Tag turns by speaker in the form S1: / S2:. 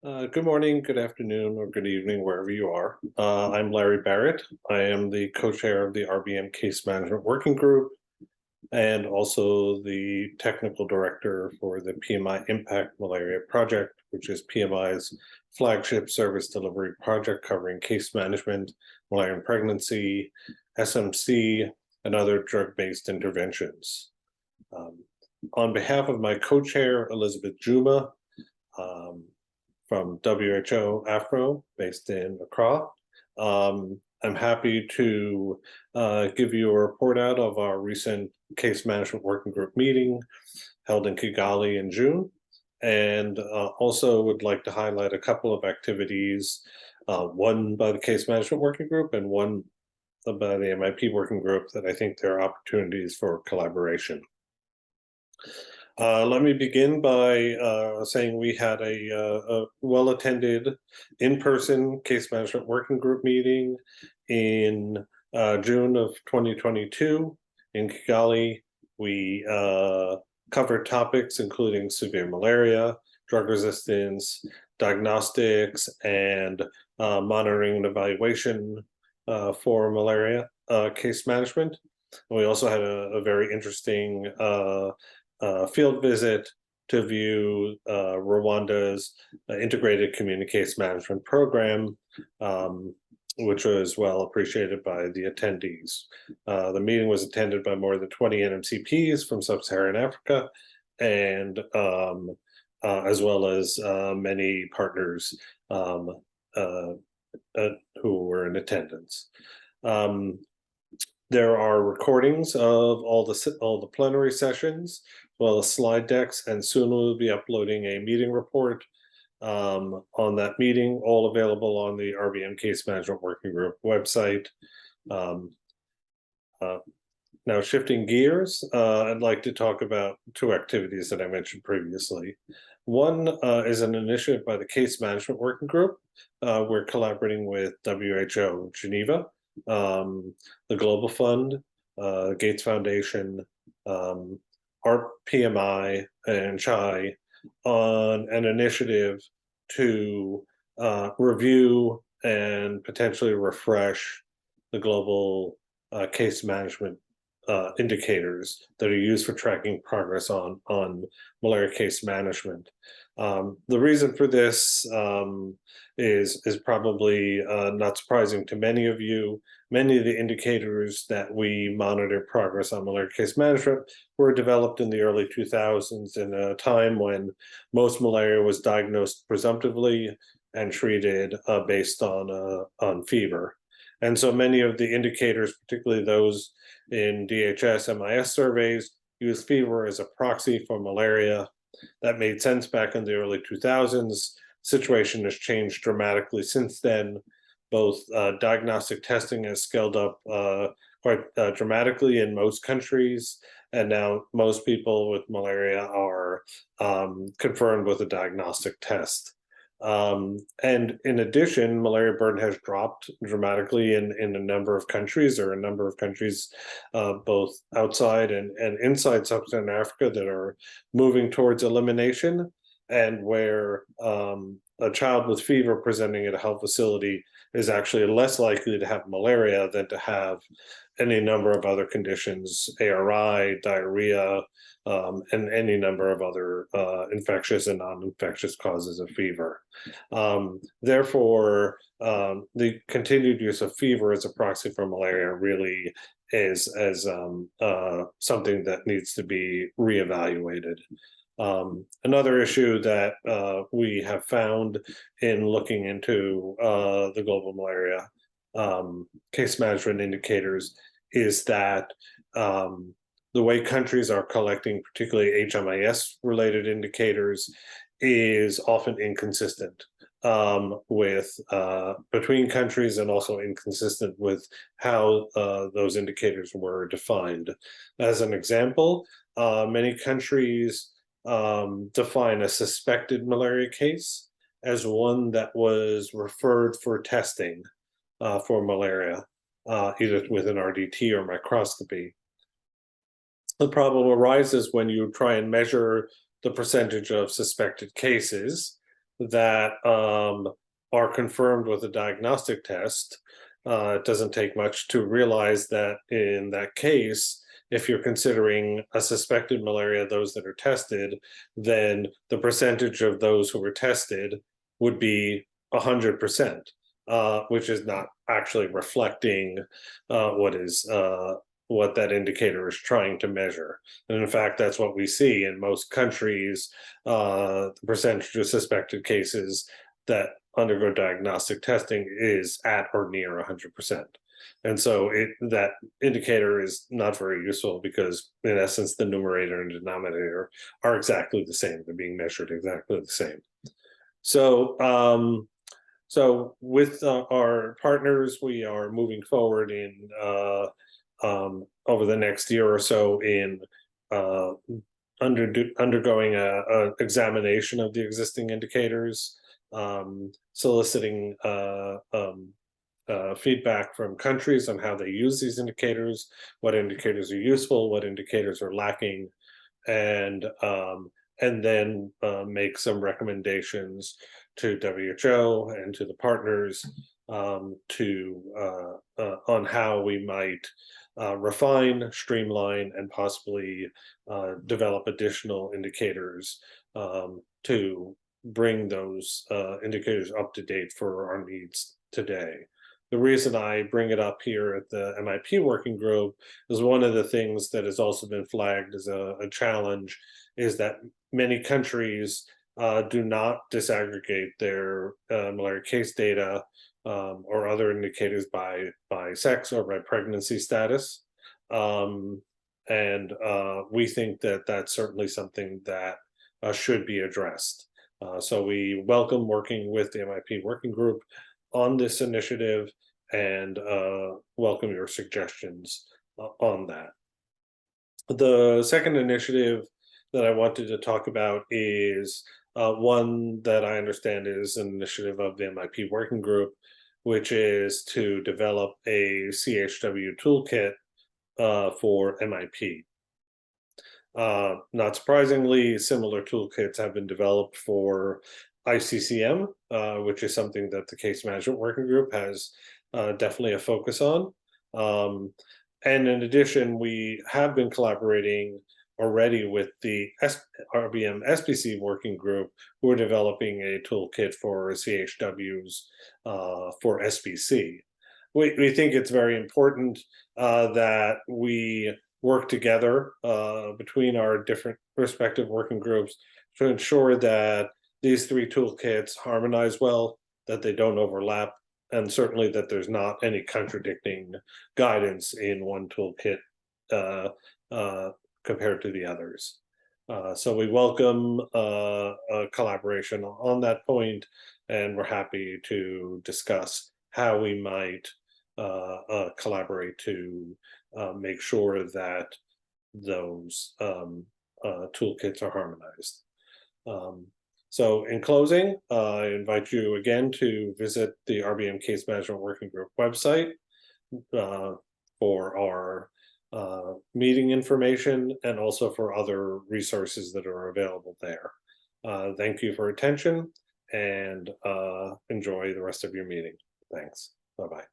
S1: Good morning, good afternoon, or good evening, wherever you are. I'm Larry Barrett. I am the co-chair of the RBM Case Management Working Group and also the technical director for the PMI Impact Malaria Project, which is PMI's flagship service delivery project covering case management, malaria and pregnancy, SMC, and other drug-based interventions. On behalf of my co-chair, Elizabeth Juma, from WHO AFRO, based in Accra. I'm happy to give you a report out of our recent case management working group meeting held in Kigali in June, and also would like to highlight a couple of activities, one by the case management working group and one by the MIP working group that I think there are opportunities for collaboration. Let me begin by saying we had a well-attended in-person case management working group meeting in June of 2022 in Kigali. We covered topics including severe malaria, drug resistance, diagnostics, and monitoring and evaluation for malaria case management. And we also had a very interesting field visit to view Rwanda's integrated community case management program, which was well appreciated by the attendees. The meeting was attended by more than 20 NMCPs from sub-Saharan Africa, and as well as many partners who were in attendance. There are recordings of all the plenary sessions, as well as slide decks, and soon we'll be uploading a meeting report on that meeting, all available on the RBM Case Management Working Group website. Now, shifting gears, I'd like to talk about two activities that I mentioned previously. One is an initiative by the Case Management Working Group. We're collaborating with WHO Geneva, the Global Fund, Gates Foundation, RPMI, and CHI on an initiative to review and potentially refresh the global case management indicators that are used for tracking progress on malaria case management. The reason for this is probably not surprising to many of you. Many of the indicators that we monitor progress on malaria case management were developed in the early 2000s in a time when most malaria was diagnosed presumptively and treated based on fever. And so many of the indicators, particularly those in DHS MIS surveys, use fever as a proxy for malaria. That made sense back in the early 2000s. Situation has changed dramatically since then. Both diagnostic testing has scaled up quite dramatically in most countries, and now most people with malaria are confirmed with a diagnostic test. And in addition, malaria burden has dropped dramatically in a number of countries. There are a number of countries, both outside and inside sub-Saharan Africa, that are moving towards elimination, and where a child with fever presenting at a health facility is actually less likely to have malaria than to have any number of other conditions, ARI, diarrhea, and any number of other infectious and non-infectious causes of fever. Therefore, the continued use of fever as a proxy for malaria really is something that needs to be reevaluated. Another issue that we have found in looking into the global malaria case management indicators is that the way countries are collecting, particularly HMIS related indicators, is often inconsistent with between countries, and also inconsistent with how those indicators were defined. As an example, many countries define a suspected malaria case as one that was referred for testing for malaria, either with an RDT or microscopy. The problem arises when you try and measure the percentage of suspected cases that are confirmed with a diagnostic test. It doesn't take much to realize that in that case, if you're considering a suspected malaria, those that are tested, then the percentage of those who were tested would be 100%, which is not actually reflecting what that indicator is trying to measure. And in fact, that's what we see in most countries. The percentage of suspected cases that undergo diagnostic testing is at or near 100%. And so that indicator is not very useful because, in essence, the numerator and denominator are exactly the same. They're being measured exactly the same. So, so with our partners, we are moving forward in over the next year or so in undergoing a examination of the existing indicators, soliciting feedback from countries on how they use these indicators, what indicators are useful, what indicators are lacking, and then make some recommendations to WHO and to the partners on how we might refine, streamline, and possibly develop additional indicators to bring those indicators up to date for our needs today. The reason I bring it up here at the MIP working group is one of the things that has also been flagged as a challenge is that many countries do not disaggregate their malaria case data or other indicators by sex or by pregnancy status. And we think that that's certainly something that should be addressed. So we welcome working with the MIP working group on this initiative and welcome your suggestions on that. The second initiative that I wanted to talk about is one that I understand is an initiative of the MIP working group, which is to develop a CHW toolkit for MIP. Not surprisingly, similar toolkits have been developed for ICCM, which is something that the case management working group has definitely a focus on. And in addition, we have been collaborating already with the RBM SPC working group, who are developing a toolkit for CHWs for SPC. We think it's very important that we work together between our different respective working groups to ensure that these three toolkits harmonize well, that they don't overlap, and certainly that there's not any contradicting guidance in one toolkit compared to the others. So we welcome collaboration on that point, and we're happy to discuss how we might collaborate to make sure that those toolkits are harmonized. So in closing, I invite you again to visit the RBM Case Management Working Group website for our meeting information and also for other resources that are available there. Thank you for attention and enjoy the rest of your meeting. Thanks. Bye-bye.